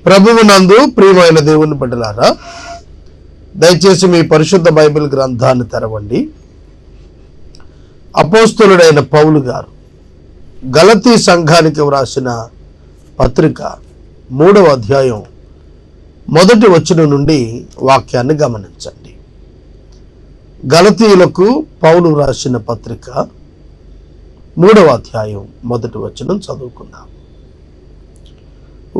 ప్రభువునందు ప్రియమైన దేవుని బిడ్డలారా, దయచేసి మీ పరిశుద్ధ బైబిల్ గ్రంథాన్ని తెరవండి. అపోస్తలుడైన పౌలు గారు గలతీ సంఘానికి వ్రాసిన పత్రిక 3వ అధ్యాయం 1వ వచనం నుండి వాక్యాన్ని గమనించండి. గలతీయులకు పౌలు వ్రాసిన పత్రిక 3వ అధ్యాయం 1వ వచనం చదువుకుందాం.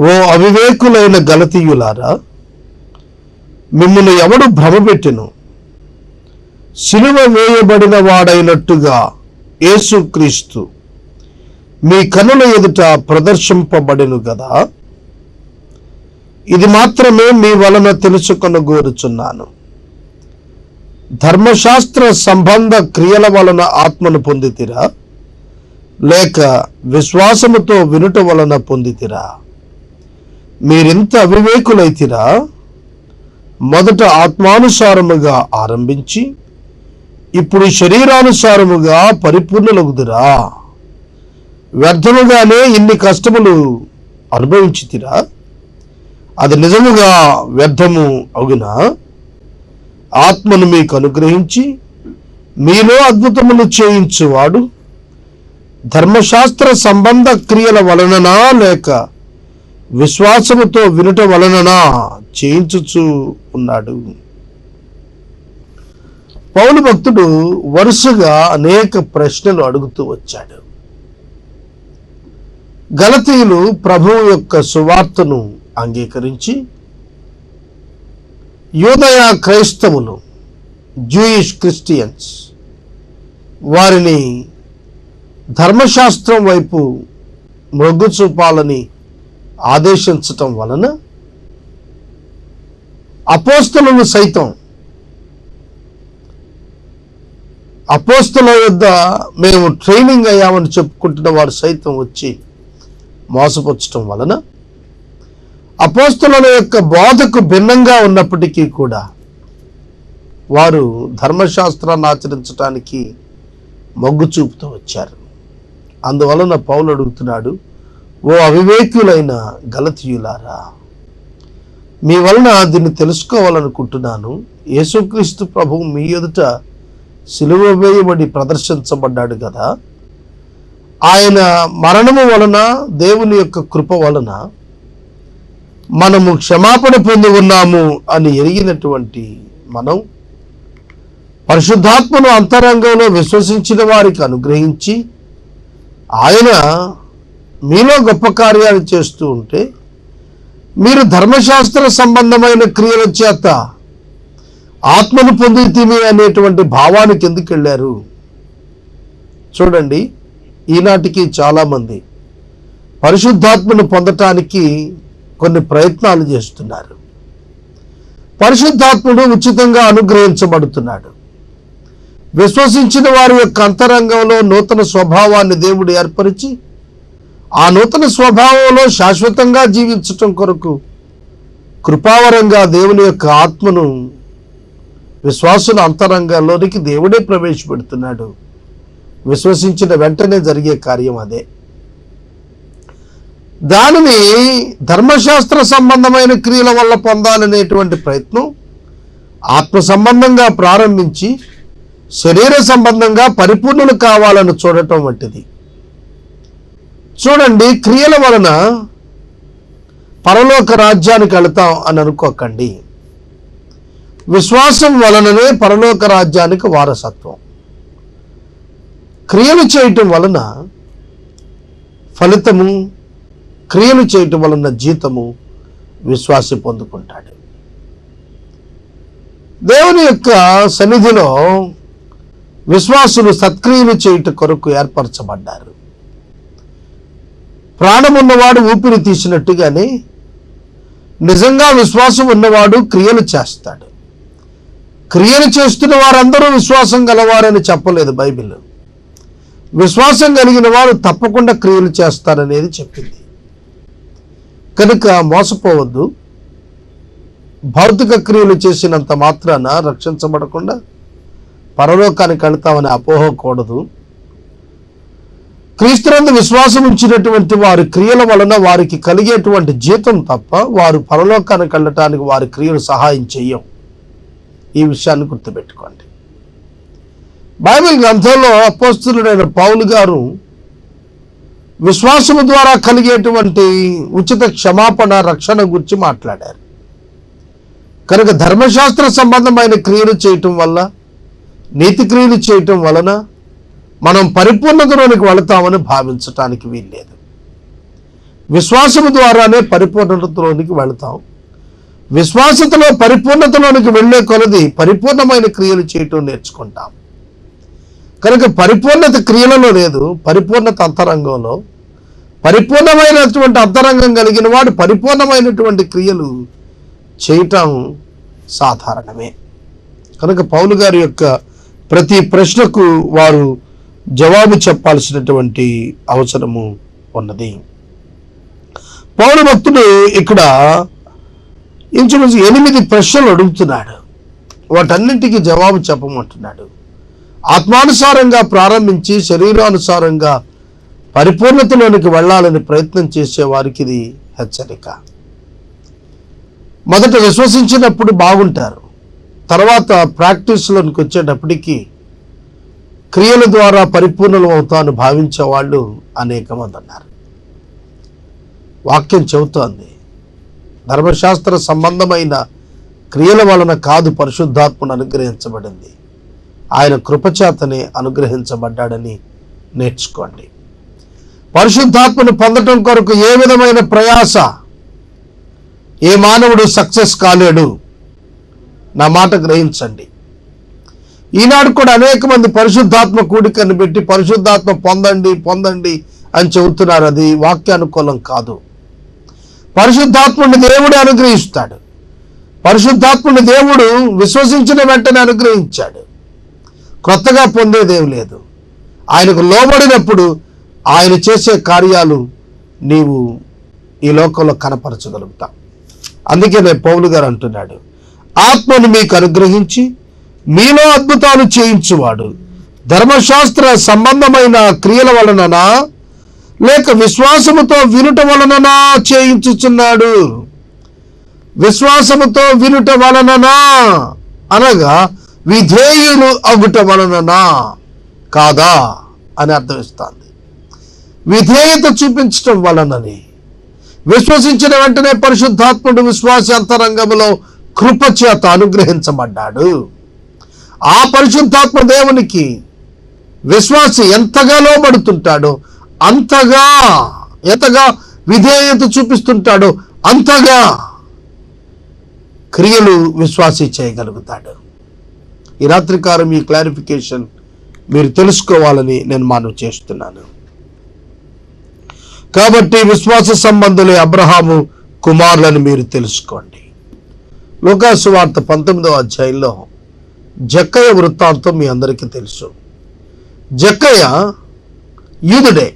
ఓ అవివేకులైన గలతీయులారా, మిమ్మును ఎవడు భ్రమపెట్టెను? సిలువ వేయబడిన వాడైనట్టుగా యేసుక్రీస్తు మీ కనుల ఎదుట ప్రదర్శింపబడెను గదా. ఇది మాత్రమే మీ వలన తెలుసుకొనగోరుచున్నాను. ధర్మశాస్త్ర సంబంధ క్రియల వలన ఆత్మను పొందితిరా, లేక విశ్వాసముతో వినుట వలన పొందితిరా? మీరింత అవివేకులైతిరా. మొదట ఆత్మానుసారముగా ఆరంభించి ఇప్పుడు శరీరానుసారముగా పరిపూర్ణులగుదురా. వ్యర్థముగానే ఇన్ని కష్టములు అనుభవించితిరా. అది నిజముగా వ్యర్థము అగునా? ఆత్మను మీకు అనుగ్రహించి మీలో అద్భుతములు చేయించువాడు ధర్మశాస్త్ర సంబంధ క్రియల వలననా, లేక విశ్వాసముతో వినుట వలననా చేయించుచూ ఉన్నాడు. పౌలు భక్తుడు వరుసగా అనేక ప్రశ్నలు అడుగుతూ వచ్చాడు. గలతీయులు ప్రభువు యొక్క సువార్తను అంగీకరించి, యూదయ క్రైస్తవులు జూయిష్ క్రిస్టియన్స్ వారిని ధర్మశాస్త్రం వైపు మొగ్గు చూపాలని ఆదేశించటం వలన అపోస్తలులు సైతం అపోస్తల యొద్ద మేము ట్రైనింగ్ అయ్యామని చెప్పుకుంటున్న వారు సైతం వచ్చి మోసపుచ్చటం వలన అపోస్తలుల యొక్క బోధకు భిన్నంగా ఉన్నప్పటికీ కూడా వారు ధర్మశాస్త్రాన్ని ఆచరించడానికి మొగ్గు చూపుతూ వచ్చారు. అందువలన పౌలు అడుగుతున్నాడు, ఓ అవివేకులైన గలతీయులారా, మీ వలన దీన్ని తెలుసుకోవాలనుకుంటున్నాను. యేసుక్రీస్తు ప్రభువు మీ ఎదుట సిలువ వేయబడి ప్రదర్శించబడ్డాడు కదా. ఆయన మరణము వలన, దేవుని యొక్క కృప వలన మనము క్షమాపణ పొంది ఉన్నాము అని ఎరిగినటువంటి మనం పరిశుద్ధాత్మను అంతరంగంలో విశ్వసించిన వారికి అనుగ్రహించి ఆయన మీలో గొప్ప కార్యాలు చేస్తూ ఉంటే, మీరు ధర్మశాస్త్ర సంబంధమైన క్రియల చేత ఆత్మను పొందితిమి అనేటువంటి భావానికి ఎందుకు వెళ్ళారు? చూడండి, ఈనాటికి చాలామంది పరిశుద్ధాత్మను పొందటానికి కొన్ని ప్రయత్నాలు చేస్తున్నారు. పరిశుద్ధాత్ముడు ఉచితంగా అనుగ్రహించబడుతున్నాడు. విశ్వసించిన వారి యొక్క అంతరంగంలో నూతన స్వభావాన్ని దేవుడు ఏర్పరిచి ఆ నూతన స్వభావంలో శాశ్వతంగా జీవించటం కొరకు కృపావరంగా దేవుని యొక్క ఆత్మను విశ్వాసుల అంతరంగంలోనికి దేవుడే ప్రవేశపెడుతున్నాడు. విశ్వసించిన వెంటనే జరిగే కార్యం అదే. దానిని ధర్మశాస్త్ర సంబంధమైన క్రియల వల్ల పొందాలనేటువంటి ప్రయత్నం ఆత్మ సంబంధంగా ప్రారంభించి శరీర సంబంధంగా పరిపూర్ణులు కావాలని చూడటం వంటిది. చూడండి, క్రియల వలన పరలోక రాజ్యానికి వెళతాం అని అనుకోకండి. విశ్వాసం వలననే పరలోక రాజ్యానికి వారసత్వం. క్రియలు చేయటం వలన ఫలితము, క్రియలు చేయటం వలన జీతము విశ్వాసి పొందుకుంటాడు. దేవుని యొక్క సన్నిధిలో విశ్వాసులు సత్క్రియలు చేయుట కొరకు ఏర్పరచబడ్డారు. ప్రాణమున్నవాడు ఊపిరి తీసినట్టుగానే నిజంగా విశ్వాసం ఉన్నవాడు క్రియలు చేస్తాడు. క్రియలు చేస్తున్న వారందరూ విశ్వాసం గలవారని చెప్పలేదు బైబిల్. విశ్వాసం కలిగిన వారు తప్పకుండా క్రియలు చేస్తారనేది చెప్పింది. కనుక మోసపోవద్దు. భౌతిక క్రియలు చేసినంత మాత్రాన రక్షించబడకుండా పరలోకానికి వెళ్తామని అపోహకూడదు. క్రీస్తునందు విశ్వాసం ఉంచినటువంటి వారి క్రియల వలన వారికి కలిగేటువంటి జీతం తప్ప వారు పరలోకానికి వెళ్ళటానికి వారి క్రియలు సహాయం చెయ్యం. ఈ విషయాన్ని గుర్తుపెట్టుకోండి. బైబిల్ గ్రంథంలో అపోస్తలుడైన పౌలు గారు విశ్వాసము ద్వారా కలిగేటువంటి ఉచిత క్షమాపణ, రక్షణ గురించి మాట్లాడారు. కనుక ధర్మశాస్త్ర సంబంధమైన క్రియలు చేయటం వల్ల, నీతి క్రియలు చేయటం వలన మనం పరిపూర్ణతలోనికి వెళతామని భావించటానికి వీల్లేదు. విశ్వాసము ద్వారానే పరిపూర్ణతలోనికి వెళతాం. విశ్వాసతలో పరిపూర్ణతలోనికి వెళ్ళే కొలది పరిపూర్ణమైన క్రియలు చేయటం నేర్చుకుంటాం. కనుక పరిపూర్ణత క్రియలలో లేదు, పరిపూర్ణత అంతరంగంలో. పరిపూర్ణమైనటువంటి అంతరంగం కలిగిన వాడు పరిపూర్ణమైనటువంటి క్రియలు చేయటం సాధారణమే. కనుక పౌలు గారి యొక్క ప్రతి ప్రశ్నకు వారు జవాబు చెప్పాల్సినటువంటి అవసరము ఉన్నది. పౌలు భక్తుడు ఇక్కడ ఇంచుమించు 8 ప్రశ్నలు అడుగుతున్నాడు. వాటన్నింటికి జవాబు చెప్పమంటున్నాడు. ఆత్మానుసారంగా ప్రారంభించి శరీరానుసారంగా పరిపూర్ణతలోనికి వెళ్ళాలని ప్రయత్నం చేసే వారికి ఇది హెచ్చరిక. మొదట విశ్వసించినప్పుడు బాగుంటారు, తర్వాత ప్రాక్టీస్లోనికి వచ్చేటప్పటికి క్రియల ద్వారా పరిపూర్ణలు అవుతాను భావించే వాళ్ళు అనేక మంది ఉన్నారు. వాక్యం చెబుతోంది, ధర్మశాస్త్ర సంబంధమైన క్రియల వలన కాదు పరిశుద్ధాత్మను అనుగ్రహించబడింది, ఆయన కృపచేతనే అనుగ్రహించబడ్డాడని నేర్చుకోండి. పరిశుద్ధాత్మను పొందటం కొరకు ఏ విధమైన ప్రయాస ఏ మానవుడు సక్సెస్ కాలేడు. నా మాట గ్రహించండి. ఈనాడు కూడా అనేక మంది పరిశుద్ధాత్మ కూడికను పెట్టి పరిశుద్ధాత్మ పొందండి పొందండి అని చెబుతున్నారు. అది వాక్యానుకూలం కాదు. పరిశుద్ధాత్ముని దేవుడు అనుగ్రహిస్తాడు. పరిశుద్ధాత్ముని దేవుడు విశ్వసించిన వెంటనే అనుగ్రహించాడు. కొత్తగా పొందేదేం లేదు. ఆయనకు లోబడినప్పుడు ఆయన చేసే కార్యాలు నీవు ఈ లోకంలో కనపరచగలుగుతావు. అందుకే పౌలు గారు అంటున్నాడు, ఆత్మను మీకు అనుగ్రహించి మీలో అద్భుతాలు చేయించువాడు ధర్మశాస్త్ర సంబంధమైన క్రియల వలననా లేక విశ్వాసముతో వినుట వలననా చేయించుచున్నాడు. విశ్వాసముతో వినుట వలననా అనగా విధేయులు అగుట వలననా కాదా అని అర్థమిస్తుంది. విధేయత చూపించటం వలనని, విశ్వసించిన వెంటనే పరిశుద్ధాత్ముడు విశ్వాస అంతరంగంలో కృపచేత అనుగ్రహించబడ్డాడు. ఆ పరిశుద్ధాత్మ దేవునికి విశ్వాసి ఎంతగా లోబడుతుంటాడో అంతగా, ఎంతగా విధేయత చూపిస్తుంటాడో అంతగా క్రియలు విశ్వాసి చేయగలుగుతాడు. ఈ రాత్రికాలం ఈ క్లారిఫికేషన్ మీరు తెలుసుకోవాలని నేను మనవి చేస్తున్నాను. కాబట్టి విశ్వాస సంబంధులే అబ్రహాము కుమారులని మీరు తెలుసుకోండి. లూకాసు సువార్త 19వ అధ్యాయంలో జక్కయ్య వృత్తాంతం మీ అందరికీ తెలుసు. జక్కయ్య యూదుడే.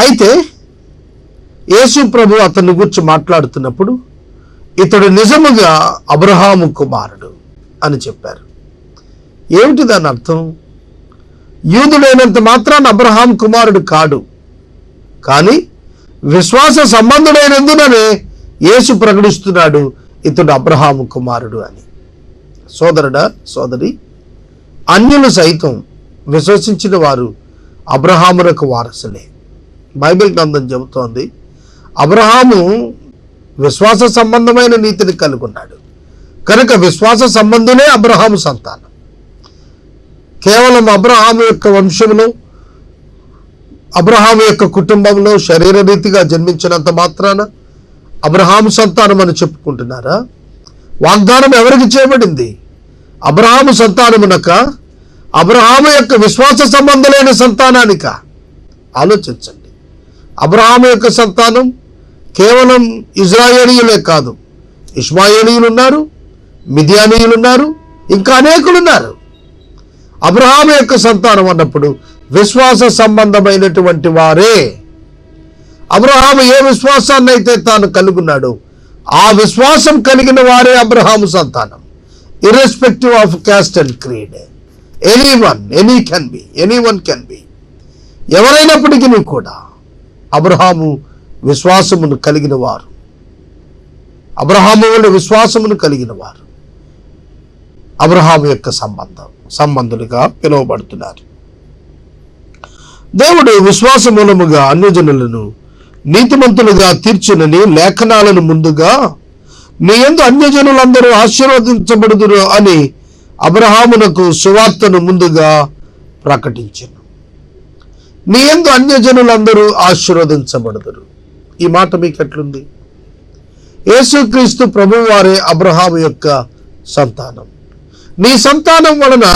అయితే యేసు ప్రభు అతన్ని గురించి మాట్లాడుతున్నప్పుడు ఇతడు నిజముగా అబ్రహాము కుమారుడు అని చెప్పారు. ఏమిటి దాని అర్థం? యూదుడైనంత మాత్రాన అబ్రహాం కుమారుడు కాడు, కానీ విశ్వాస సంబంధుడైనందుననే యేసు ప్రకటిస్తున్నాడు ఇతడు అబ్రహాము కుమారుడు అని. సోదరుడా, సోదరి, అన్యులు సైతం విశ్వసించిన వారు అబ్రహామునకు వారసులే. బైబిల్ గ్రంథం చెబుతోంది, అబ్రహాము విశ్వాస సంబంధమైన నీతిని కలుగున్నాడు కనుక విశ్వాస సంబంధులే అబ్రహాము సంతానం. కేవలం అబ్రహాము యొక్క వంశంలో, అబ్రహాము యొక్క కుటుంబంలో శరీర రీతిగా జన్మించినంత మాత్రాన అబ్రహాము సంతానం అని చెప్పుకుంటున్నారా? వాగ్దానం ఎవరికి చేయబడింది? అబ్రహాము సంతానమునక, అబ్రహాము యొక్క విశ్వాస సంబంధులైన సంతానానిక? ఆలోచించండి. అబ్రహాము యొక్క సంతానం కేవలం ఇజ్రాయేలీయులే కాదు, ఇష్మాయేలీయులు ఉన్నారు, మిద్యానీయులు ఉన్నారు, ఇంకా అనేకులు ఉన్నారు. అబ్రహాము యొక్క సంతానం అన్నప్పుడు విశ్వాస సంబంధమైనటువంటి వారే. అబ్రహాము ఏ విశ్వాసాన్ని అయితే తాను కలుగున్నాడో ఆ విశ్వాసం కలిగిన వారే అబ్రహాము సంతానం. Irrespective of caste and creed, anyone can be. ఎవరైనప్పటికీ కూడా అబ్రహాము విశ్వాసమును కలిగిన వారు, అబ్రహాము వల్ల విశ్వాసమును కలిగిన వారు అబ్రహాము యొక్క సంబంధులుగా పిలువబడుతున్నారు. దేవుడు విశ్వాస మూలముగా అన్యజనులను నీతిమంతులుగా తీర్చునని లేఖనాలను ముందుగా నీ యందు అన్యజనులందరూ ఆశీర్వదించబడుదురు అని అబ్రహామునకు సువార్తను ముందుగా ప్రకటించెను. నీ యందు అన్యజనులందరూ ఆశీర్వదించబడుదురు. ఈ మాట మీకు ఎట్లుంది? యేసుక్రీస్తు ప్రభువు వారే అబ్రహాము యొక్క సంతానం. నీ సంతానం వలన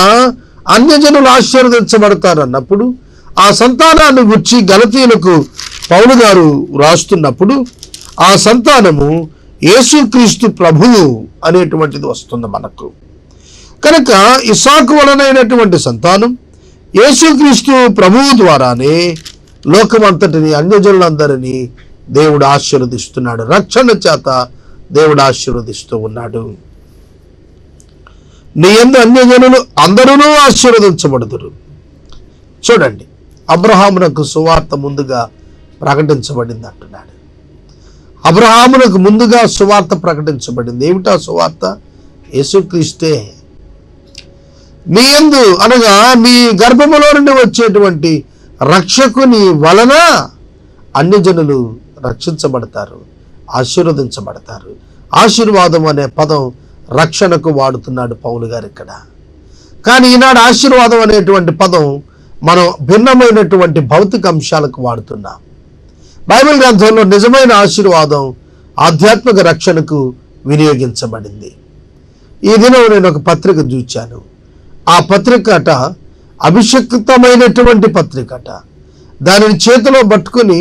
అన్యజనులు ఆశీర్వదించబడతారన్నప్పుడు ఆ సంతానాన్ని గురించి గలతీయులకు పౌలు గారు రాస్తున్నప్పుడు ఆ సంతానము యేసుక్రీస్తు ప్రభువు అనేటువంటిది వస్తుంది మనకు. కనుక ఇస్సాకు వలనైనటువంటి సంతానం యేసుక్రీస్తు ప్రభువు ద్వారానే లోకమంతటిని అన్యజనులందరినీ దేవుడు ఆశీర్వదిస్తున్నాడు. రక్షణ చేత దేవుడు ఆశీర్వదిస్తూ ఉన్నాడు. నీ యందు అన్యజనులు అందరూ ఆశీర్వదించబడుదురు. చూడండి, అబ్రహామునకు సువార్త ముందుగా ప్రకటించబడింది అంటున్నాడు. అబ్రహామునకు ముందుగా సువార్త ప్రకటించబడింది. ఏమిటా సువార్త? యేసుక్రీస్తే. నీ యందు అనగా నీ గర్భములో నుండి వచ్చేటువంటి రక్షకుని వలన అన్యజనులు రక్షించబడతారు, ఆశీర్వదించబడతారు. ఆశీర్వాదం అనే పదం రక్షణకు వాడుతున్నాడు పౌలు గారు ఇక్కడ. కానీ ఈనాడు ఆశీర్వాదం అనేటువంటి పదం మనం భిన్నమైనటువంటి భౌతిక అంశాలకు వాడుతున్నాం. బైబిల్ గ్రంథంలో నిజమైన ఆశీర్వాదం ఆధ్యాత్మిక రక్షణకు వినియోగించబడింది. ఈ దినం నేను ఒక పత్రిక చూచాను. ఆ పత్రికట అభిషిక్తమైనటువంటి పత్రికట. దానిని చేతిలో పట్టుకుని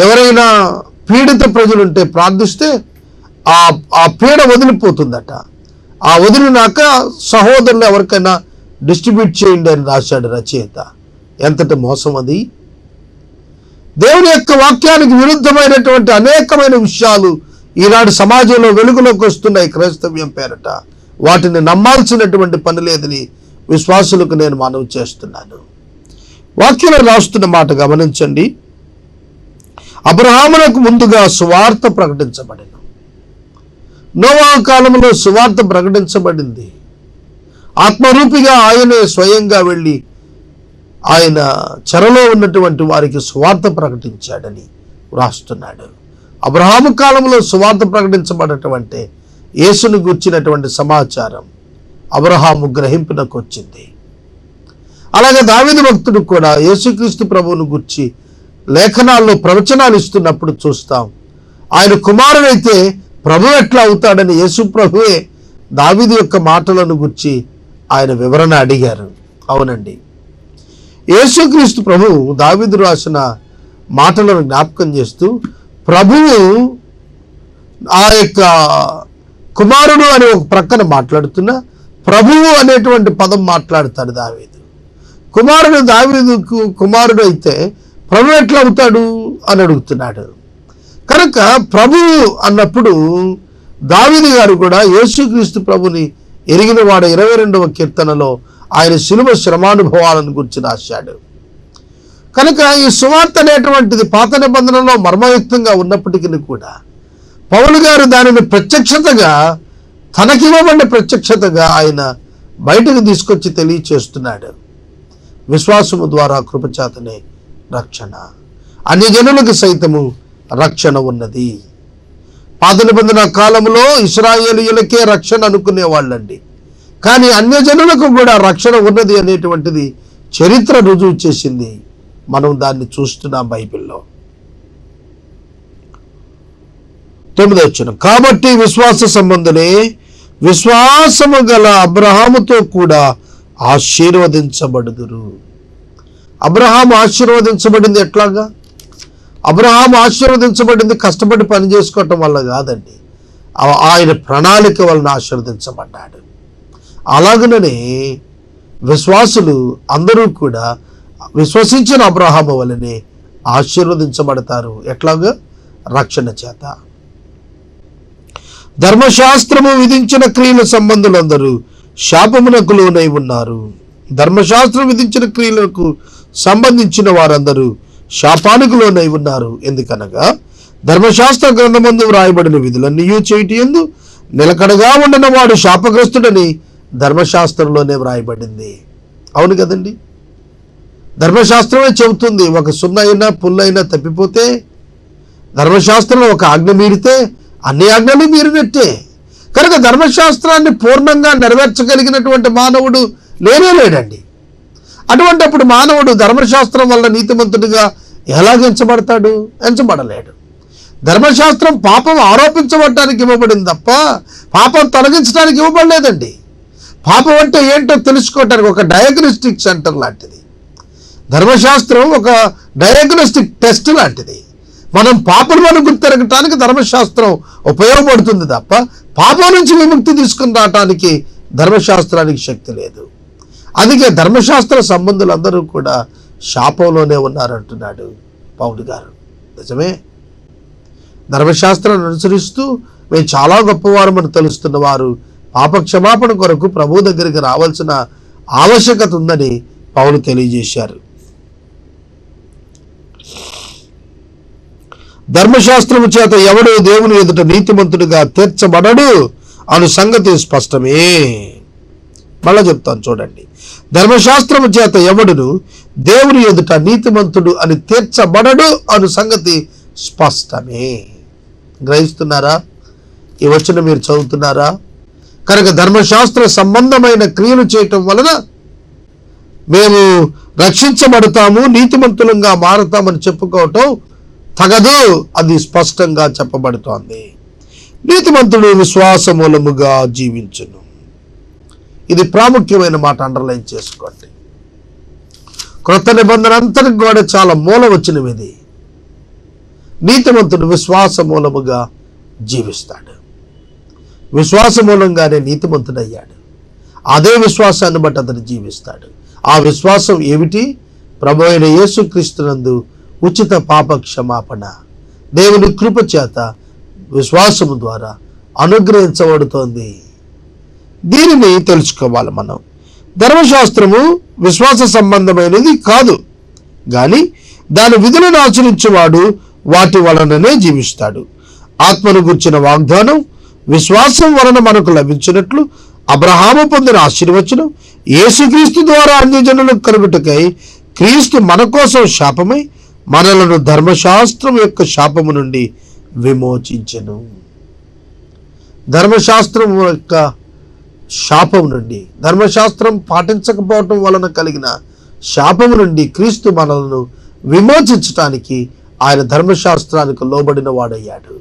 ఎవరైనా పీడిత ప్రజలుంటే ప్రార్థిస్తే ఆ పీడ వదిలిపోతుందట. ఆ వదిలినాక సహోదరులు ఎవరికైనా డిస్ట్రిబ్యూట్ చేయండి అని రాశాడు రచయిత. ఎంతటి మోసం అది! దేవుని యొక్క వాక్యానికి విరుద్ధమైనటువంటి అనేకమైన విషయాలు ఈనాడు సమాజంలో వెలుగులోకి వస్తున్నాయి క్రైస్తవ్యం పేరట. వాటిని నమ్మాల్సినటువంటి పని లేదని విశ్వాసులకు నేను మనవి చేస్తున్నాను. వాక్యంలో రాస్తున్న మాట గమనించండి. అబ్రహామునకు ముందుగా సువార్త ప్రకటించబడింది. నోవా కాలంలో సువార్త ప్రకటించబడింది. ఆత్మరూపిగా ఆయనే స్వయంగా వెళ్ళి ఆయన చెరలో ఉన్నటువంటి వారికి సువార్త ప్రకటించాడని రాస్తున్నాడు. అబ్రహాము కాలంలో సువార్త ప్రకటించబడటమంటే యేసును గుర్చినటువంటి సమాచారం అబ్రహాము గ్రహింపునకు వచ్చింది. అలాగే దావీదు భక్తుడు కూడా యేసుక్రీస్తు ప్రభువును గుర్చి లేఖనాల్లో ప్రవచనాలు ఇస్తున్నప్పుడు చూస్తాం. ఆయన కుమారుడైతే ప్రభు ఎట్లా అవుతాడని యేసు ప్రభువే దావీదు యొక్క మాటలను గుర్చి ఆయన వివరణ అడిగారు. అవునండి, యేసుక్రీస్తు ప్రభువు దావీదు రాసిన మాటలను జ్ఞాపకం చేస్తూ ప్రభువు ఆ యొక్క కుమారుడు అని ఒక ప్రక్కన మాట్లాడుతున్నా ప్రభువు అనేటువంటి పదం మాట్లాడతాడు దావీదు. కుమారుడు దావీదుకు కుమారుడు అయితే ప్రభు ఎట్లా అవుతాడు అని అడుగుతున్నాడు. కనుక ప్రభువు అన్నప్పుడు దావీదు గారు కూడా యేసుక్రీస్తు ప్రభుని ఎరిగిన వాడు 22వ కీర్తనలో ఆయన శిలువ శ్రమానుభవాలను గురించి రాశాడు. కనుక ఈ సువార్త అనేటువంటిది పాత నిబంధనలో మర్మయుక్తంగా ఉన్నప్పటికీ కూడా పౌలు గారు దానిని ప్రత్యక్షతగా తనకివ్వబడిన ప్రత్యక్షతగా ఆయన బయటకు తీసుకొచ్చి తెలియచేస్తున్నాడు. విశ్వాసము ద్వారా కృపచేతనే రక్షణ, అన్ని జనులకు సైతము రక్షణ ఉన్నది. పాత నిబంధన కాలంలో ఇశ్రాయేలీయులకే రక్షణ అనుకునేవాళ్ళండి. కానీ అన్యజనులకు కూడా రక్షణ ఉన్నది అనేటువంటిది చరిత్ర రుజువు చేసింది. మనం దాన్ని చూస్తున్నాం బైబిల్లో. 9వ వచనం, కాబట్టి విశ్వాస సంబంధులే విశ్వాసము గల అబ్రహాముతో కూడా ఆశీర్వదించబడుదురు. అబ్రహాము ఆశీర్వదించబడింది ఎట్లాగా? అబ్రహాము ఆశీర్వదించబడింది కష్టపడి పని చేసుకోవటం వల్ల కాదండి, ఆయన ప్రణాళిక వలన ఆశీర్వదించబడ్డాడు. అలాగనే విశ్వాసులు అందరూ కూడా విశ్వసించిన అబ్రహాము వలనే ఆశీర్వదించబడతారు. ఎట్లాగా? రక్షణ చేత. ధర్మశాస్త్రము విధించిన క్రియల సంబంధులందరూ శాపమునకు లోనై ఉన్నారు. ధర్మశాస్త్రం విధించిన క్రియలకు సంబంధించిన వారందరూ శాపానికి లోనై ఉన్నారు. ఎందుకనగా ధర్మశాస్త్ర గ్రంథమందు వ్రాయబడిన విధులన్నీ చేయటి యందు నిలకడగా ఉండని వాడు శాపగ్రస్తుడని ధర్మశాస్త్రంలోనే వ్రాయబడింది. అవును కదండి, ధర్మశాస్త్రమే చెబుతుంది. ఒక సున్నైనా పుల్లైనా తప్పిపోతే, ధర్మశాస్త్రంలో ఒక ఆజ్ఞ మీరితే అన్ని ఆజ్ఞలు మీరినట్టే. కనుక ధర్మశాస్త్రాన్ని పూర్ణంగా నెరవేర్చగలిగినటువంటి మానవుడు లేడండి. అటువంటిప్పుడు మానవుడు ధర్మశాస్త్రం వల్ల నీతిమంతుడిగా ఎలాగెంచబడతాడు? ఎంచబడలేడు. ధర్మశాస్త్రం పాపం ఆరోపించబడటానికి ఇవ్వబడింది తప్ప పాపం తొలగించడానికి ఇవ్వబడలేదండి. పాపం అంటే ఏంటో తెలుసుకోవటానికి ఒక డయాగ్నోస్టిక్ సెంటర్ లాంటిది. ధర్మశాస్త్రం ఒక డయాగ్నోస్టిక్ టెస్ట్ లాంటిది. మనం పాపలను గుర్తెరగటానికి ధర్మశాస్త్రం ఉపయోగపడుతుంది తప్ప పాపం నుంచి విముక్తి తీసుకుని రావటానికి ధర్మశాస్త్రానికి శక్తి లేదు. అందుకే ధర్మశాస్త్ర సంబంధులందరూ కూడా శాపంలోనే ఉన్నారంటున్నాడు పౌలు గారు. నిజమే, ధర్మశాస్త్రాన్ని అనుసరిస్తూ మేము చాలా గొప్పవారమని తెలుస్తున్న వారు పాపక్షమాపణ కొరకు ప్రభు దగ్గరికి రావాల్సిన ఆవశ్యకత ఉందని పౌలు తెలియజేశారు. ధర్మశాస్త్రము చేత ఎవడు దేవుని ఎదుట నీతిమంతుడిగా తీర్చబడడు అను సంగతి స్పష్టమే. మళ్ళా చెప్తాను చూడండి. ధర్మశాస్త్రము చేత ఎవడును దేవుని ఎదుట నీతిమంతుడు అని తీర్చబడడు అను సంగతి స్పష్టమే. గ్రహిస్తున్నారా? ఈ వచనం మీరు చదువుతున్నారా? కనుక ధర్మశాస్త్ర సంబంధమైన క్రియలు చేయటం వలన మేము రక్షించబడతాము, నీతిమంతులంగా మారతామని చెప్పుకోవటం తగదు. అది స్పష్టంగా చెప్పబడుతోంది. నీతిమంతుడు విశ్వాస మూలముగా జీవించును. ఇది ప్రాముఖ్యమైన మాట, అండర్లైన్ చేసుకోండి. క్రొత్త నిబంధన అంతటికి కూడా చాలా మూలవచనం ఇది. నీతిమంతుడు విశ్వాస మూలముగా జీవిస్తాడు. విశ్వాస మూలంగానే నీతిమంతుడయ్యాడు. అదే విశ్వాసాన్ని బట్టి అతను జీవిస్తాడు. ఆ విశ్వాసం ఏమిటి? ప్రభు అయిన యేసుక్రీస్తునందు ఉచిత పాప క్షమాపణ దేవుని కృప చేత విశ్వాసము ద్వారా అనుగ్రహించబడుతోంది. దీనిని తెలుసుకోవాలి మనం. ధర్మశాస్త్రము విశ్వాస సంబంధమైనది కాదు, కానీ దాని విధులను ఆచరించేవాడు వాటి వలననే జీవిస్తాడు. ఆత్మను గుర్చిన వాగ్దానం విశ్వాసం వలన మనకు లభించినట్లు అబ్రహాము పొందిన ఆశీర్వచనం యేసుక్రీస్తు ద్వారా అన్యజనులకు కలుగుటకై క్రీస్తు మన కోసం శాపమై మనలను ధర్మశాస్త్రం యొక్క శాపము నుండి విమోచించెను. ధర్మశాస్త్రం యొక్క శాపం నుండి, ధర్మశాస్త్రం పాటించకపోవటం వలన కలిగిన శాపము నుండి క్రీస్తు మనలను విమోచించటానికి ఆయన ధర్మశాస్త్రానికి లోబడిన వాడయ్యాడు.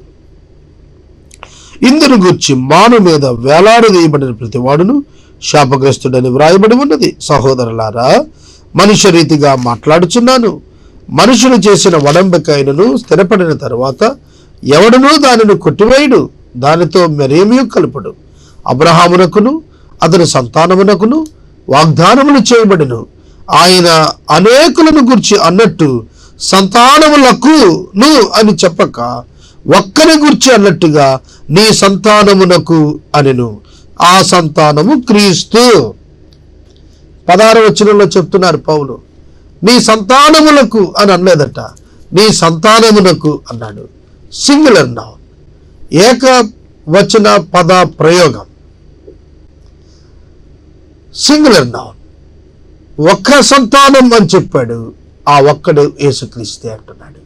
ఇందును గూర్చి మాను మీద వేలాడదీయబడిన ప్రతివాడును శాపగ్రస్తుడని వ్రాయబడి ఉన్నది. సహోదరులారా, మనుష్య రీతిగా మాట్లాడుచున్నాను. మనుషులు చేసిన వడంబకైనను స్థిరపడిన తరువాత ఎవడునూ దానిని కొట్టివేయుడు, దానితో మరేమీ కలుపడు. అబ్రహామునకును అతని సంతానమునకును వాగ్దానములు చేయబడిను. ఆయన అనేకులను గూర్చి అన్నట్టు సంతానములకును అని చెప్పక ఒక్కని గూర్చి అన్నట్టుగా నీ సంతానమునకు అనెను. ఆ సంతానము క్రీస్తు. 16వ వచనంలో చెప్తున్నారు పౌలు, నీ సంతానములకు అని అనలేదట, నీ సంతానమునకు అన్నాడు. సింగులర్ నౌన్, ఏక వచన పద ప్రయోగం. సింగులర్ నౌన్, ఒక్క సంతానం అని చెప్పాడు. ఆ ఒక్కడు యేసుక్రీస్తే అంటున్నాడు.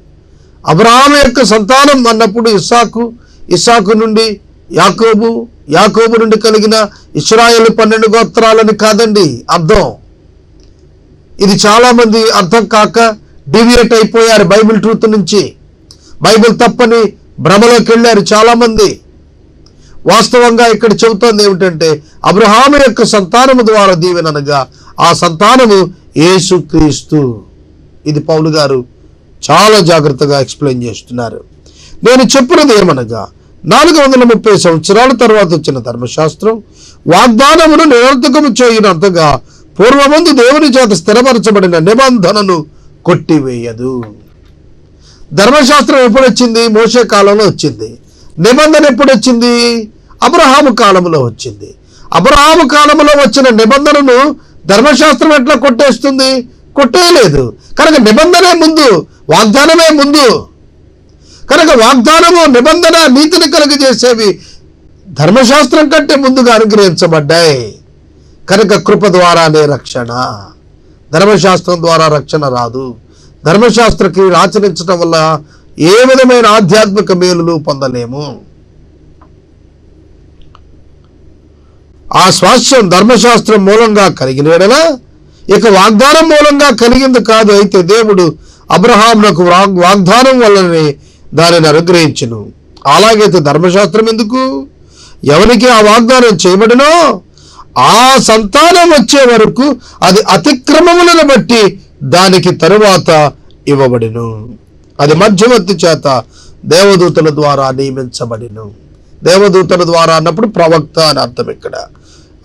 అబ్రహాము యొక్క సంతానం అన్నప్పుడు ఇస్సాకు నుండి యాకోబు నుండి కలిగిన ఇశ్రాయేలు 12 గోత్రాలని కాదండి అర్థం. ఇది చాలా మంది అర్థం కాక డివియేట్ అయిపోయారు బైబిల్ ట్రూత్ నుంచి. బైబిల్ తప్పని భ్రమలోకి వెళ్ళారు చాలా మంది. వాస్తవంగా ఇక్కడ చెబుతోంది ఏమిటంటే అబ్రహాము యొక్క సంతానము ద్వారా దీవెనగా ఆ సంతానము యేసుక్రీస్తు. ఇది పౌలు గారు చాలా జాగ్రత్తగా ఎక్స్ప్లెయిన్ చేస్తున్నారు. నేను చెప్పినది ఏమనగా 430 సంవత్సరాల తర్వాత వచ్చిన ధర్మశాస్త్రం వాగ్దానమును నిరర్థకము చేయనంతగా పూర్వమందు దేవుని చేత స్థిరపరచబడిన నిబంధనను కొట్టివేయదు. ధర్మశాస్త్రం ఎప్పుడొచ్చింది? మోషే కాలంలో వచ్చింది. నిబంధన ఎప్పుడొచ్చింది? అబ్రహాము కాలంలో వచ్చింది. అబ్రహాము కాలంలో వచ్చిన నిబంధనను ధర్మశాస్త్రం ఎట్లా కొట్టేస్తుంది? కొట్టేయలేదు. కనుక నిబంధనే ముందు, వాగ్దానమే ముందు. కనుక వాగ్దానము, నిబంధన, నీతిని కలుగజేసేవి ధర్మశాస్త్రం కంటే ముందుగా అనుగ్రహించబడ్డాయి. కనుక కృప ద్వారానే రక్షణ, ధర్మశాస్త్రం ద్వారా రక్షణ రాదు. ధర్మశాస్త్ర క్రియలు ఆచరించడం వల్ల ఏ విధమైన ఆధ్యాత్మిక మేలులు పొందలేము. ఆ స్వాస్థ్యం ధర్మశాస్త్రం మూలంగా కలిగిన ఎడల ఇక వాగ్దానం మూలంగా కలిగింది కాదు. అయితే దేవుడు అబ్రహామునకు వాగ్దానం వల్లనే దానిని అనుగ్రహించును. అలాగైతే ధర్మశాస్త్రం ఎందుకు? ఎవరికి ఆ వాగ్దానం చేయబడినో ఆ సంతానం వచ్చే వరకు అది అతిక్రమములను బట్టి దానికి తరువాత ఇవ్వబడిను. అది మధ్యవర్తి చేత దేవదూతల ద్వారా నియమించబడిను. దేవదూతల ద్వారా అన్నప్పుడు ప్రవక్త అని అర్థం ఇక్కడ,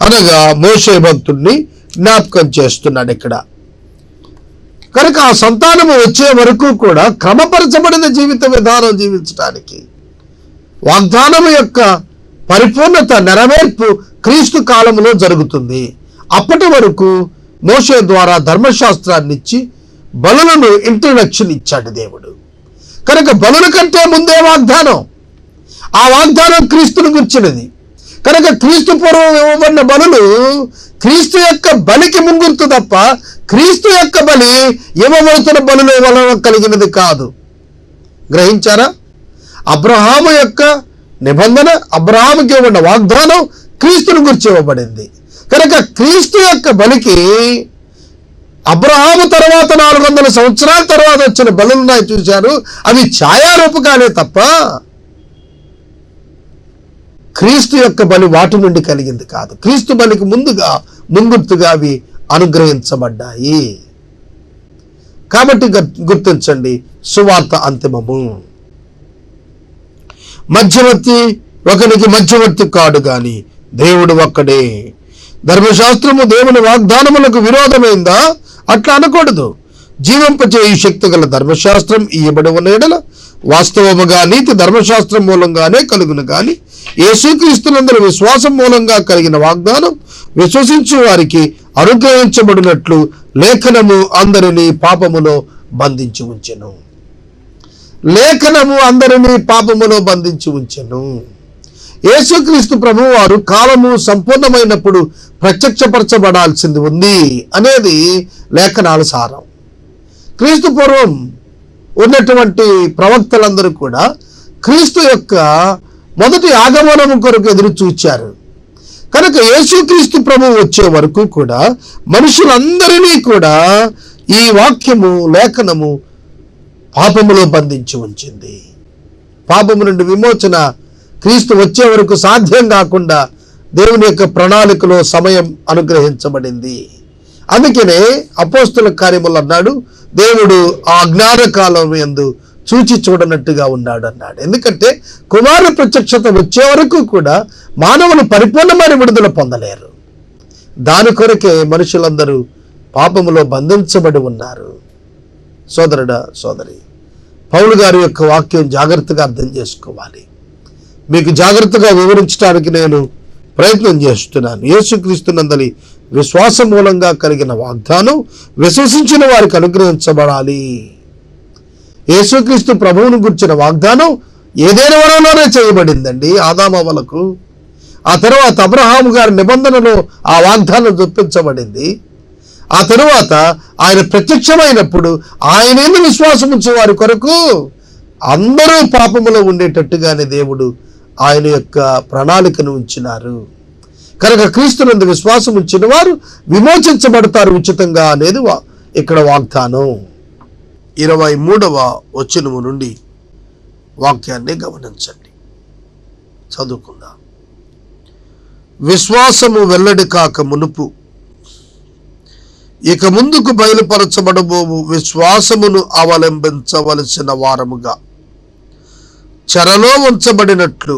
అనగా మోషే భక్తుడిని జ్ఞాపకం చేస్తున్నాడు ఇక్కడ. కనుక ఆ సంతానము వచ్చే వరకు కూడా క్రమపరచబడిన జీవిత విధానం జీవించడానికి వాగ్దానం యొక్క పరిపూర్ణత, నెరవేర్పు క్రీస్తు కాలంలో జరుగుతుంది. అప్పటి వరకు మోషే ద్వారా ధర్మశాస్త్రాన్ని ఇచ్చి బలులను ఇంట్రడక్షన్ ఇచ్చాడు దేవుడు. కనుక బలుల కంటే ముందే వాగ్దానం, ఆ వాగ్దానం క్రీస్తును గుర్చినది. కనుక క్రీస్తు పూర్వం ఇవ్వబడిన బలులు క్రీస్తు యొక్క బలికి ముంగుర్తు తప్ప క్రీస్తు యొక్క బలి ఇవ్వబడుతున్న బలుల వలన కలిగినది కాదు. గ్రహించారా? అబ్రహాము యొక్క నిబంధన, అబ్రహాముకి ఇవ్వబడిన వాగ్దానం క్రీస్తును గురించి ఇవ్వబడింది. కనుక క్రీస్తు యొక్క బలికి అబ్రహాము తర్వాత 400 సంవత్సరాల తర్వాత వచ్చిన బలులున్నాయి చూశారు, అవి ఛాయారూపకాలే తప్ప క్రీస్తు యొక్క బలి వాటి నుండి కలిగింది కాదు. క్రీస్తు బలికి ముంగుర్తుగా అవి అనుగ్రహించబడ్డాయి. కాబట్టి గుర్తించండి, సువార్త అంతిమము. మధ్యవర్తి ఒకనికి మధ్యవర్తి కాడు గాని దేవుడు ఒక్కడే. ధర్మశాస్త్రము దేవుని వాగ్దానములకు విరోధమైందా? అట్లా అనకూడదు. జీవింపచేయు శక్తి గల ధర్మశాస్త్రం ఇయ్యబడి ఉన్న ఎడల వాస్తవముగా నీతి ధర్మశాస్త్రం మూలంగానే కలుగును గాని యేసుక్రీస్తునందరి విశ్వాసం మూలంగా కలిగిన వాగ్దానం విశ్వసించు వారికి అనుగ్రహించబడినట్లు లేఖనము అందరినీ పాపములో బంధించి ఉంచెను. లేఖనము అందరినీ పాపములో బంధించి ఉంచెను. యేసుక్రీస్తు ప్రభువు వారు కాలము సంపూర్ణమైనప్పుడు ప్రత్యక్షపరచబడాల్సింది ఉంది అనేది లేఖనాల సారం. క్రీస్తు పూర్వం ఉన్నటువంటి ప్రవక్తలందరూ కూడా క్రీస్తు యొక్క మొదటి ఆగమనము కొరకు ఎదురు చూచారు. కనుక యేసుక్రీస్తు ప్రభువు వచ్చే వరకు కూడా మనుషులందరినీ కూడా ఈ వాక్యము, లేఖనము పాపములో బంధించి ఉంచింది. పాపము నుండి విమోచన క్రీస్తు వచ్చే వరకు సాధ్యం కాకుండా దేవుని యొక్క ప్రణాళికలో సమయం అనుగ్రహించబడింది. అందుకనే అపోస్తుల కార్యములు అన్నాడు, దేవుడు ఆ జ్ఞానకాలం యందు చూచి చూడనట్టుగా ఉన్నాడు అన్నాడు. ఎందుకంటే కుమార ప్రత్యక్షత వచ్చే వరకు కూడా మానవులు పరిపూర్ణమైన విడుదల పొందలేరు. దాని కొరకే మనుషులందరూ పాపములో బంధించబడి ఉన్నారు. సోదరుడా, సోదరి, పౌలు గారి యొక్క వాక్యం జాగ్రత్తగా అర్థం చేసుకోవాలి. మీకు జాగ్రత్తగా వివరించడానికి నేను ప్రయత్నం చేస్తున్నాను. యేసుక్రీస్తునందలి విశ్వాసం మూలంగా కలిగిన వాగ్దానం విశ్వసించిన వారికి అనుగ్రహించబడాలి. యేసుక్రీస్తు ప్రభువును గురించిన వాగ్దానం ఏదైనా వరంలోనే చేయబడిందండి ఆదామవ్వలకు. ఆ తరువాత అబ్రహాము గారి నిబంధనలో ఆ వాగ్దానం చూపించబడింది. ఆ తరువాత ఆయన ప్రత్యక్షమైనప్పుడు ఆయన యందు విశ్వాసం ఉంచే వారి కొరకు అందరూ పాపములో ఉండేటట్టుగానే దేవుడు ఆయన యొక్క ప్రణాళికను ఉంచినారు. కనుక క్రీస్తునందు విశ్వాసం ఉంచిన వారు విమోచించబడతారు ఉచితంగా అనేది ఇక్కడ వాగ్దానం. 23వ వచనము నుండి వాక్యాన్ని గమనించండి, చదువుకుందాం. విశ్వాసము వెల్లడి కాక మునుపు ఇక ముందుకు బయలుపరచబడబోవు విశ్వాసమును అవలంబించవలసిన వారముగా చెరలో ఉంచబడినట్లు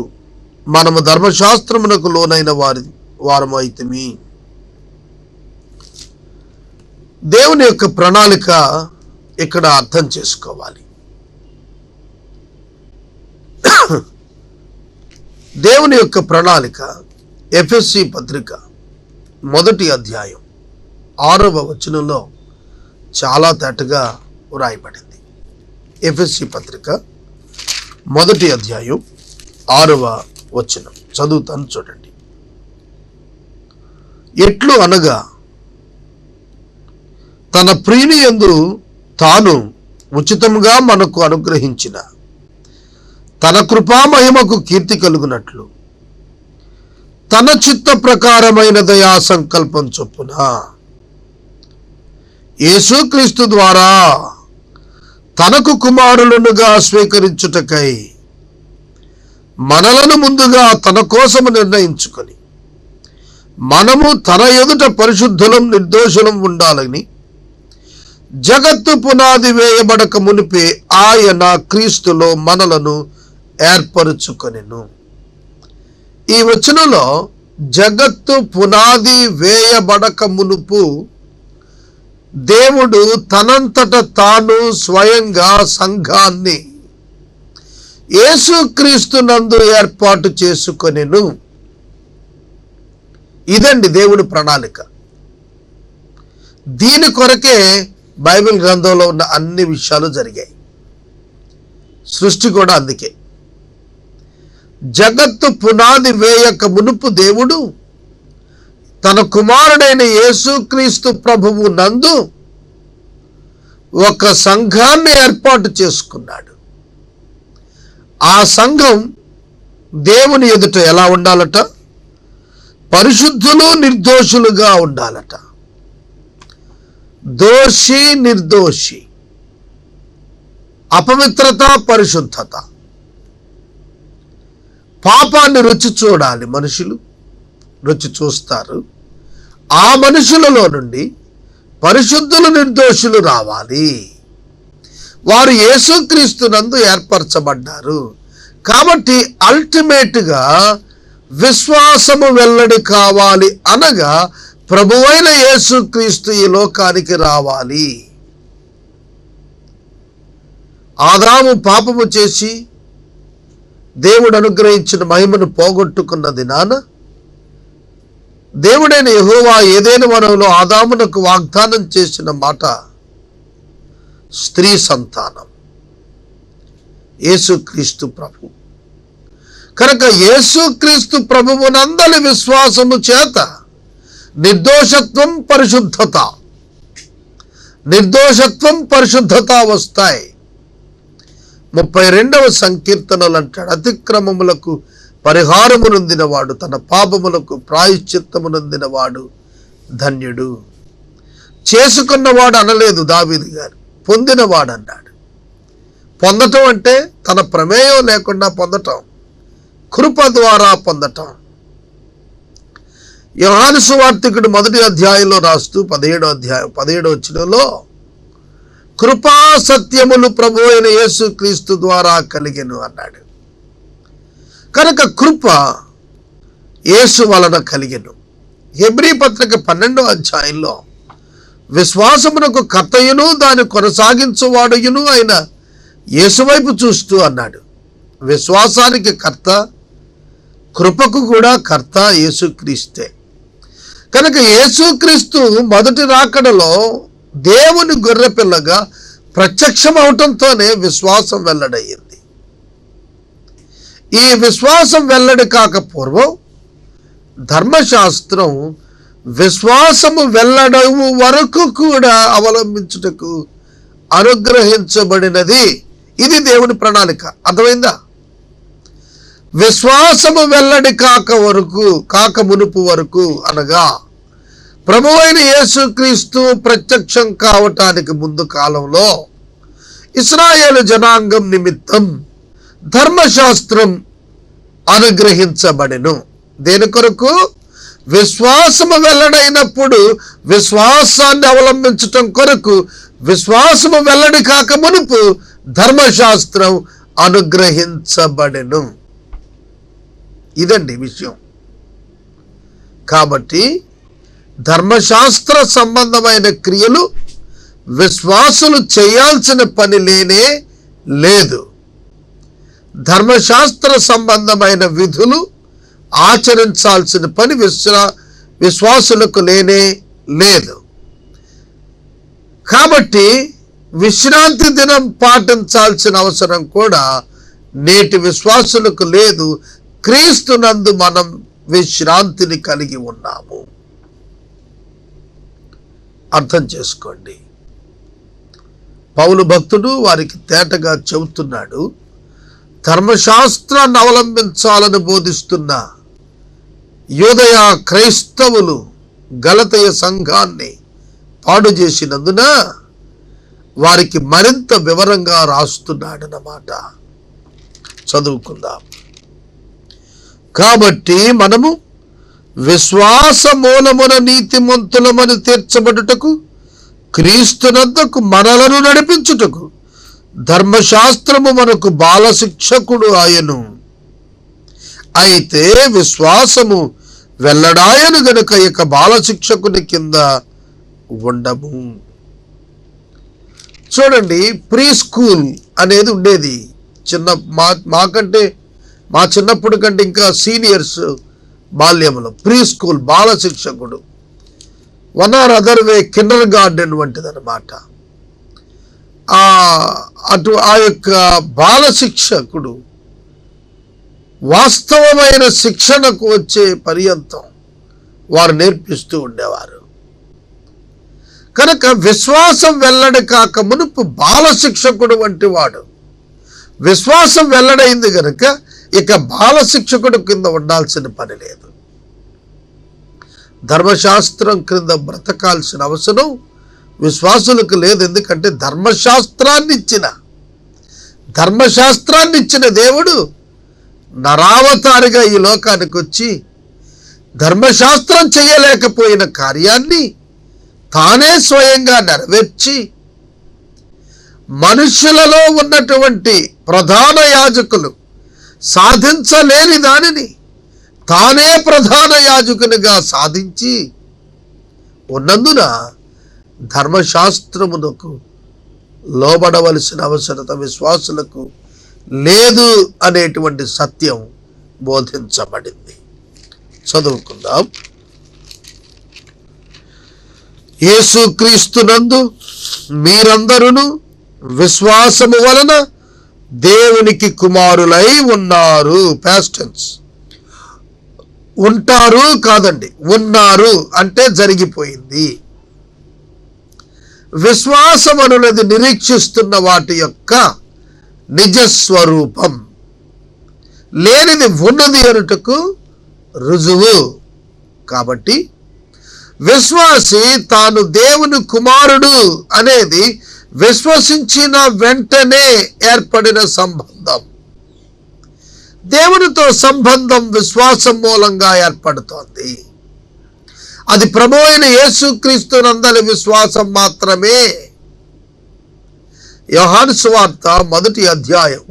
మనము ధర్మశాస్త్రమునకు లోనైన వారము అయితిమి. దేవుని యొక్క ప్రణాళిక ఇక్కడ అర్థం చేసుకోవాలి. దేవుని యొక్క ప్రణాళిక ఎఫెసీ పత్రిక 1వ అధ్యాయం 6వ వచనంలో చాలా తేటగా వ్రాయబడింది. ఎఫెసీ పత్రిక 1వ అధ్యాయం 6వ వచనం చదువుతాను చూడండి. ఎట్లు అనగా తన ప్రియుని యందు తాను ఉచితముగా మనకు అనుగ్రహించిన తన కృపా మహిమకు కీర్తి కలుగునట్లు తన చిత్త ప్రకారమైన దయా సంకల్పం చొప్పున యేసుక్రీస్తు ద్వారా తనకు కుమారులనుగా స్వీకరించుటకై మనలను ముందుగా తన కోసము నిర్ణయించుకొని మనము తన ఎదుట పరిశుద్ధులం నిర్దోషులం ఉండాలని జగత్తు పునాది వేయబడక మునిపే ఆయన క్రీస్తులో మనలను ఏర్పరుచుకొనెను. ఈ వచనంలో జగత్తు పునాది వేయబడక మునుపు దేవుడు తనంతట తాను స్వయంగా సంఘాన్ని యేసుక్రీస్తునందు ఏర్పాటు చేసుకొనెను. ఇదండి దేవుడి ప్రణాళిక. దీని కొరకే బైబిల్ గ్రంథంలో ఉన్న అన్ని విషయాలు జరిగాయి. సృష్టి కూడా అందుకే. జగత్తు పునాది వేయక మునుపు దేవుడు తన కుమారుడైన యేసుక్రీస్తు ప్రభువు నందు ఒక సంఘాన్ని ఏర్పాటు చేసుకున్నాడు. ఆ సంఘం దేవుని ఎదుట ఎలా ఉండాలట? పరిశుద్ధులు నిర్దోషులుగా ఉండాలట. దోషి నిర్దోషి, అపవిత్రత పరిశుద్ధత, పాపాన్ని రుచి చూడాలి. మనుషులు రుచి చూస్తారు. ఆ మనుషులలో నుండి పరిశుద్ధులు నిర్దోషులు రావాలి. వారు యేసుక్రీస్తునందు ఏర్పరచబడ్డారు. కాబట్టి అల్టిమేట్గా విశ్వాసము వెల్లడి కావాలి. అనగా ప్రభువైన యేసుక్రీస్తు ఈ లోకానికి రావాలి. ఆదాము పాపము చేసి దేవుడు అనుగ్రహించిన మహిమను పోగొట్టుకున్న దినాన దేవుడైన యెహోవా ఏదైనా వనంలో ఆదామునకు వాగ్దానం చేసిన మాట స్త్రీ సంతానం, యేసుక్రీస్తు ప్రభు. కనుక యేసుక్రీస్తు ప్రభువునందలి విశ్వాసము చేత నిర్దోషత్వం పరిశుద్ధత వస్తాయి. 32వ సంకీర్తనలు అంటాడు, అతిక్రమములకు పరిహారము నొందినవాడు, తన పాపములకు ప్రాయశ్చిత్తము నొందినవాడు ధన్యుడు. చేసుకున్నవాడు అనలేదు దావీదు గారు, పొందినవాడు అన్నాడు. పొందటం అంటే తన ప్రమేయం లేకుండా పొందటం, కృప ద్వారా పొందటం. యోహాను సువార్తికుడు 1వ అధ్యాయంలో రాస్తూ 17వ వచనంలో కృపా సత్యములు ప్రభు అయిన యేసుక్రీస్తు ద్వారా కలిగెను అన్నాడు. కనుక కృప యేసు వలన కలిగెను. హెబ్రీ పత్రిక 12వ అధ్యాయంలో విశ్వాసమునకు కర్తయును దాన్ని కొనసాగించువాడును అయిన యేసు వైపు చూస్తూ అన్నాడు. విశ్వాసానికి కర్త, కృపకు కూడా కర్త యేసుక్రీస్తే. కనుక యేసుక్రీస్తు మొదటి రాకడలో దేవుని గొర్రెపిల్లగా ప్రత్యక్షం అవటంతోనే విశ్వాసం వెల్లడయ్యింది. ఈ విశ్వాసం వెల్లడి కాక పూర్వం ధర్మశాస్త్రం విశ్వాసము వెల్లడవు వరకు కూడా అవలంబించుటకు అనుగ్రహించబడినది. ఇది దేవుని ప్రణాళిక. అర్థమైందా? విశ్వాసము వెల్లడి కాక మునుపు వరకు అనగా ప్రభువైన యేసుక్రీస్తు ప్రత్యక్షం కావటానికి ముందు కాలంలో ఇశ్రాయేలు జనాంగం నిమిత్తం ధర్మశాస్త్రం అనుగ్రహించబడెను. దేని కొరకు? విశ్వాసము వెల్లడైనప్పుడు విశ్వాసాన్ని అవలంబించటం కొరకు. విశ్వాసము వెల్లడి కాక మునుపు ధర్మశాస్త్రం అనుగ్రహించబడెను. ఇదండి విషయం. కాబట్టి ధర్మశాస్త్ర సంబంధమైన క్రియలు విశ్వాసులు చేయాల్సిన పని లేనే లేదు. ధర్మశాస్త్ర సంబంధమైన విధులు ఆచరించాల్సిన పని విశ్వాసులకు లేనే లేదు. కాబట్టి విశ్రాంతి దినం పాటించాల్సిన అవసరం కూడా నేటి విశ్వాసులకు లేదు. క్రీస్తునందు మనం విశ్రాంతిని కలిగి ఉన్నాము. అర్థం చేసుకోండి. పౌలు భక్తుడు వారికి తేటగా చెబుతున్నాడు, ధర్మశాస్త్రాన్ని అవలంబించాలని బోధిస్తున్న యూదయ క్రైస్తవులు గలతయ సంఘాన్ని పాడు చేసినందున వారికి మరింత వివరంగా రాస్తున్నాడన్నమాట. చదువుకుందాం. కాబట్టి మనము విశ్వాస మూలమున నీతిమంతులమని తీర్చబడుటకు క్రీస్తునందుకు మనలను నడిపించుటకు ధర్మశాస్త్రము మనకు బాలశిక్షకుడు ఆయను. అయితే విశ్వాసము వెల్లడాయను గనుక ఇక బాలశిక్షకుని కింద ఉండము. చూడండి, ప్రీ స్కూల్ అనేది ఉండేది. మాకంటే మా చిన్నప్పుడు కంటే ఇంకా సీనియర్స్ బాల్యంలో ప్రీ స్కూల్ బాలశిక్షకుడు, one or other way kindergarten వంటిదన్నమాట. ఆ యొక్క బాలశిక్షకుడు వాస్తవమైన శిక్షణకు వచ్చే పర్యంతం వారు నేర్పిస్తూ ఉండేవారు. కనుక విశ్వాసం వెల్లడి కాక మునుపు బాలశిక్షకుడు వంటి వాడు. విశ్వాసం వెల్లడైంది కనుక ఇక బాలశిక్షకుడు కింద ఉండాల్సిన పని లేదు. ధర్మశాస్త్రం క్రింద బ్రతకాల్సిన అవసరం విశ్వాసులకు లేదు. ఎందుకంటే ధర్మశాస్త్రాన్ని ఇచ్చిన దేవుడు నరావతారిగా ఈ లోకానికి వచ్చి ధర్మశాస్త్రం చేయలేకపోయిన కార్యాన్ని తానే స్వయంగా నెరవేర్చి మనుషులలో ఉన్నటువంటి ప్రధాన యాజకులు సాధించలేని దానిని తానే ప్రధాన యాజకునిగా సాధించి ఉన్నందున ధర్మశాస్త్రమునకు లోబడవలసిన అవసరత విశ్వాసులకు లేదు అనేటువంటి సత్యం బోధించబడింది. చదువుకుందాం. యేసుక్రీస్తునందు మీరందరూ విశ్వాసము వలన దేవునికి కుమారులై ఉన్నారు. Past tense. ఉంటారు కాదండి, ఉన్నారు అంటే జరిగిపోయింది. విశ్వాసం అనున్నది నిరీక్షిస్తున్న వాటి యొక్క నిజస్వరూపం, లేనిది ఉన్నది అనుటకు రుజువు. కాబట్టి విశ్వాసి తాను దేవుని కుమారుడు అనేది విశ్వసించిన వెంటనే ఏర్పడిన సంబంధం. దేవునితో సంబంధం విశ్వాసం మూలంగా ఏర్పడుతోంది. అది ప్రభువైన అయిన యేసుక్రీస్తునందలి విశ్వాసం మాత్రమే. యోహాను సువార్త 1వ అధ్యాయం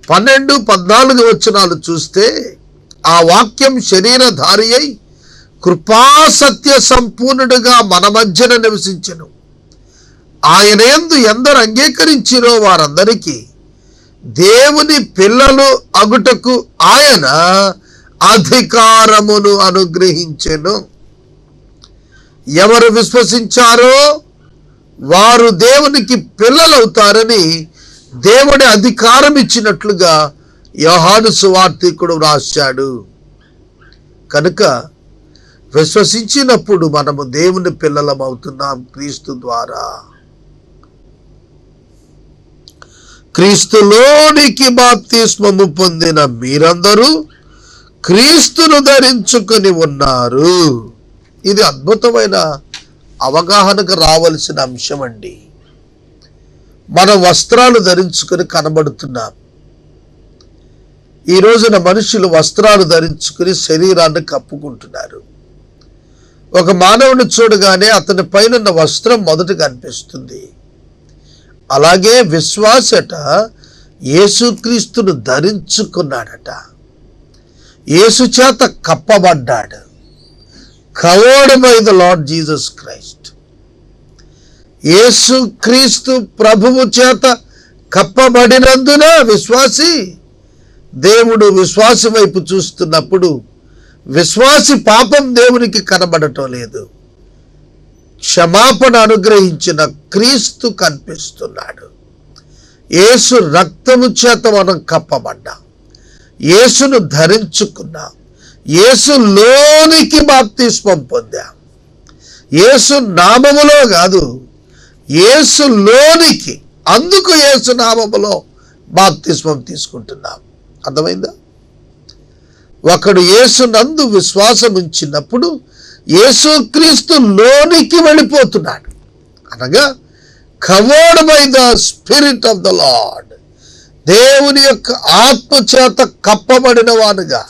12-14 వచనాలు చూస్తే, ఆ వాక్యం శరీరధారి అయి కృపాసత్య సంపూర్ణుడుగా మన మధ్యన నివసించెను. ఆయన యందు ఎందరు అంగీకరించిరో వారందరికీ దేవుని పిల్లలు అగుటకు ఆయన అధికారమును అనుగ్రహించెను. ఎవరు విశ్వసించారో వారు దేవునికి పిల్లలవుతారని దేవుడి అధికారం ఇచ్చినట్లుగా యోహాను సువార్తికుడు రాశాడు. కనుక విశ్వసించినప్పుడు మనము దేవుని పిల్లలం అవుతున్నాం క్రీస్తు ద్వారా. క్రీస్తులోనికి బాప్తిస్మము పొందిన మీరందరూ క్రీస్తును ధరించుకొని ఉన్నారు. ఇది అద్భుతమైన అవగాహనకు రావలసిన అంశం అండి. మన వస్త్రాలు ధరించుకొని కనబడుతున్నాం. ఈ రోజున మనుషులు వస్త్రాలు ధరించుకుని శరీరాన్ని కప్పుకుంటున్నారు. ఒక మానవుని చూడగానే అతని పైన వస్త్రం మొదట కనిపిస్తుంది. అలాగే విశ్వాసట యేసుక్రీస్తును ధరించుకున్నాడట. యేసు చేత కప్పబడ్డాడు. Covered by the Lord Jesus Christ. యేసుక్రీస్తు ప్రభువు చేత కప్పబడినందున విశ్వాసి, దేవుడు విశ్వాసి వైపు చూస్తున్నప్పుడు విశ్వాసి పాపం దేవునికి కనబడటం లేదు. క్షమాపణ అనుగ్రహించిన క్రీస్తు కనిపిస్తున్నాడు. యేసు రక్తము చేత మనం కప్పబడ్డాం, యేసును ధరించుకున్నాం, యేసులోనికి బాప్తిస్మం పొందాం. యేసు నామములో కాదు, యేసులోనికి. అందుకు యేసు నామములో బాప్తిస్మం తీసుకుంటున్నాం. అర్థమైందా? ఒకడు యేసునందు విశ్వాసం ఉంచినప్పుడు యేసుక్రీస్తు లోనికి వెళ్ళిపోతున్నాడు. అనగా covered by the spirit of the lord, దేవుని యొక్క ఆత్మ చేత కప్పబడిన వారుగా,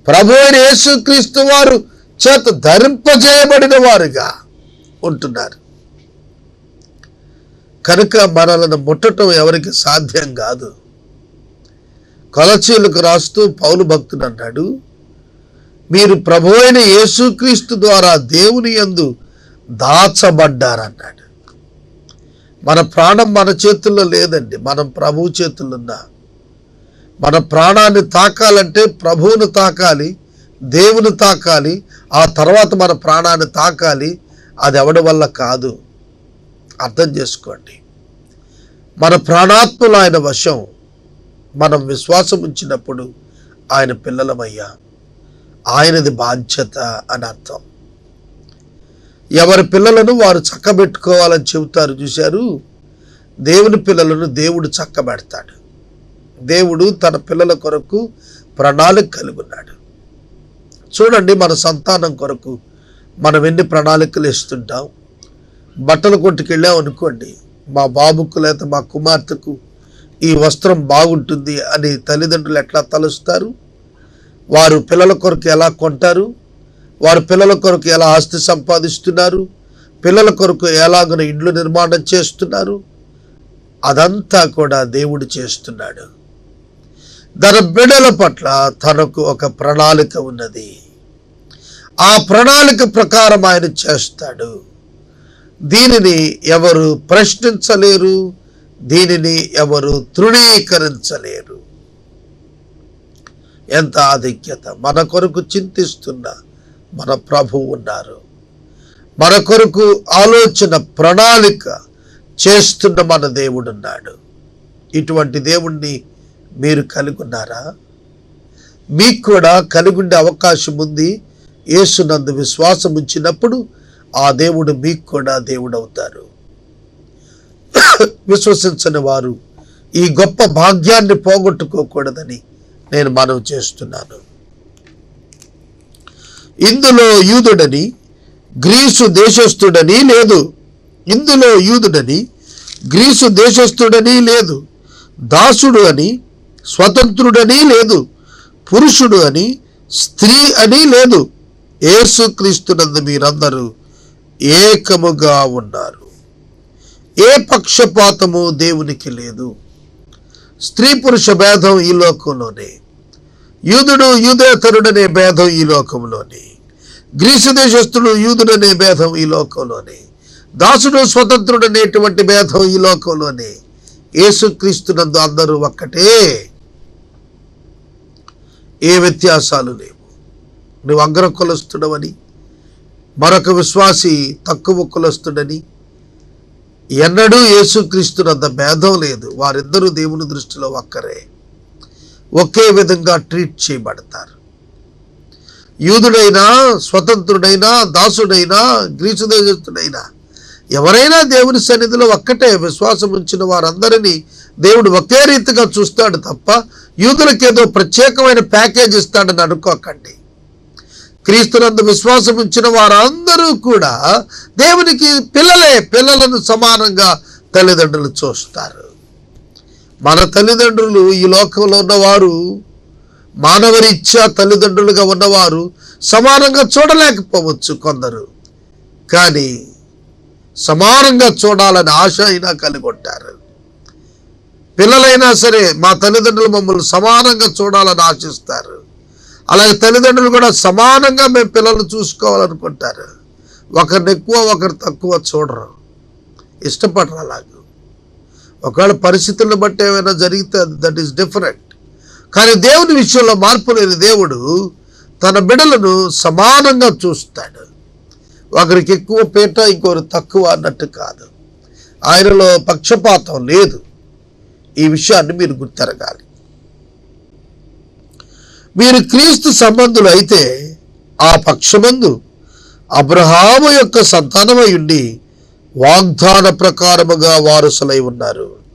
ప్రభు అయిన యేసుక్రీస్తు వారు చేత ధరింపజేయబడిన వారుగా ఉంటున్నారు. కనుక మనలను ముట్టడం ఎవరికి సాధ్యం కాదు. కొలసీలకు రాస్తూ పౌలు భక్తుడు అన్నాడు, మీరు ప్రభు అయిన యేసుక్రీస్తు ద్వారా దేవుని యందు దాచబడ్డారన్నాడు. మన ప్రాణం మన చేతుల్లో లేదండి, మనం ప్రభు చేతుల్లో ఉన్నా. మన ప్రాణాన్ని తాకాలంటే ప్రభువును తాకాలి, దేవుని తాకాలి, ఆ తర్వాత మన ప్రాణాన్ని తాకాలి. అది ఎవడి వల్ల కాదు. అర్థం చేసుకోండి. మన ప్రాణాత్మలు ఆయన వశం. మనం విశ్వాసం ఉంచినప్పుడు ఆయన పిల్లలమయ్యా. ఆయనది బాధ్యత అని అర్థం. ఎవరి పిల్లలను వారు చక్కబెట్టుకోవాలని చెబుతారు చూశారు. దేవుని పిల్లలను దేవుడు చక్కబెడతాడు. దేవుడు తన పిల్లల కొరకు ప్రణాళిక కలిగి ఉన్నాడు. చూడండి, మన సంతానం కొరకు మనం ఎన్ని ప్రణాళికలు ఇస్తుంటాం. బట్టలు కొట్టుకెళ్ళాం అనుకోండి, మా బాబుకు లేదా మా కుమార్తెకు ఈ వస్త్రం బాగుంటుంది అని తల్లిదండ్రులు ఎట్లా తలుస్తారు? వారు పిల్లల కొరకు ఎలా కొంటారు? వారు పిల్లల కొరకు ఎలా ఆస్తి సంపాదిస్తున్నారు? పిల్లల కొరకు ఎలాగన ఇండ్లు నిర్మాణం చేస్తున్నారు? అదంతా కూడా దేవుడు చేస్తున్నాడు. తన బిడ్డల పట్ల తనకు ఒక ప్రణాళిక ఉన్నది. ఆ ప్రణాళిక ప్రకారం ఆయన చేస్తాడు. దీనిని ఎవరు ప్రశ్నించలేరు, దీనిని ఎవరు తృణీకరించలేరు. ఎంత ఆధిక్యత! మన కొరకు చింతిస్తున్న మన ప్రభువు ఉన్నారు. మన కొరకు ఆలోచన ప్రణాళిక చేస్తున్న మన దేవుడు ఉన్నాడు. ఇటువంటి దేవుణ్ణి మీరు కలిగి ఉన్నారా? మీకు కూడా కలిగి ఉండే అవకాశం ఉంది. యేసునందు విశ్వాసం ఉంచినప్పుడు ఆ దేవుడు మీకు కూడా దేవుడు అవుతారు. విశ్వసించని వారు ఈ గొప్ప భాగ్యాన్ని పోగొట్టుకోకూడదని నేను మనవి చేస్తున్నాను. ఇందులో యూదుడని గ్రీసు దేశస్థుడని లేదు. ఇందులో యూదుడని గ్రీసు దేశస్థుడని లేదు. దాసుడు అని స్వతంత్రుడని లేదు. పురుషుడు అని స్త్రీ అని లేదు. యేసుక్రీస్తునందు మీరందరూ ఏకముగా ఉన్నారు. ఏ పక్షపాతము దేవునికి లేదు. స్త్రీ పురుష భేదం ఈ లోకంలోనే, యూదుడు యూదేతరుడనే భేదం ఈ లోకంలోనే, గ్రీసు దేశస్థుడు యూదుడనే భేదం ఈ లోకంలోనే, దాసుడు స్వతంత్రుడు అనేటువంటి భేదం ఈ లోకంలోనే. యేసుక్రీస్తునందు అందరూ ఒక్కటే. ఏ వ్యత్యాసాలు లేవు. నువ్వు అగ్ర కులస్తుడవని, మరొక విశ్వాసి తక్కువ కులస్తుడని ఎన్నడూ యేసుక్రీస్తునంత భేదం లేదు. వారిద్దరూ దేవుని దృష్టిలో ఒక్కరే, ఒకే విధంగా ట్రీట్ చేయబడతారు. యూదుడైనా, స్వతంత్రుడైనా, దాసుడైనా, గ్రీసు దేశస్థుడైనా ఎవరైనా దేవుని సన్నిధిలో ఒక్కటే. విశ్వాసం ఉంచిన వారందరినీ దేవుడు ఒకే రీతిగా చూస్తాడు తప్ప యూదులకేదో ప్రత్యేకమైన ప్యాకేజ్ ఇస్తాడని అనుకోకండి. క్రీస్తునందు విశ్వాసం ఉంచిన వారందరూ కూడా దేవునికి పిల్లలే. పిల్లలను సమానంగా తల్లిదండ్రులు చూస్తారు. మన తల్లిదండ్రులు ఈ లోకంలో ఉన్నవారు, మానవరీత్యా తల్లిదండ్రులుగా ఉన్నవారు సమానంగా చూడలేకపోవచ్చు కొందరు, కానీ సమానంగా చూడాలని ఆశ అయినా కలిగి ఉంటారు. పిల్లలైనా సరే మా తల్లిదండ్రులు మమ్మల్ని సమానంగా చూడాలని ఆశిస్తారు. అలాగే తల్లిదండ్రులు కూడా సమానంగా మేము పిల్లల్ని చూసుకోవాలనుకుంటారు. ఒకరిని ఎక్కువ ఒకరు తక్కువ చూడరు, ఇష్టపడరు. అలాగే ఒకవేళ పరిస్థితులను బట్టి ఏమైనా జరిగితే దట్ ఈస్ డిఫరెంట్. కానీ దేవుని విషయంలో మార్పు లేని దేవుడు తన బిడ్డలను సమానంగా చూస్తాడు. ఒకరికి ఎక్కువ పీట ఇంకొకరు తక్కువ అన్నట్టు కాదు. ఆయనలో పక్షపాతం లేదు. ఈ విషయాన్ని మీరు గుర్తెరగాలి. మీరు క్రీస్తు సంబంధులు అయితే ఆ పక్షమందు అబ్రహాము యొక్క సంతానమై ఉండి వాగ్దాన ప్రకారముగా వారసులై ఉన్నారు.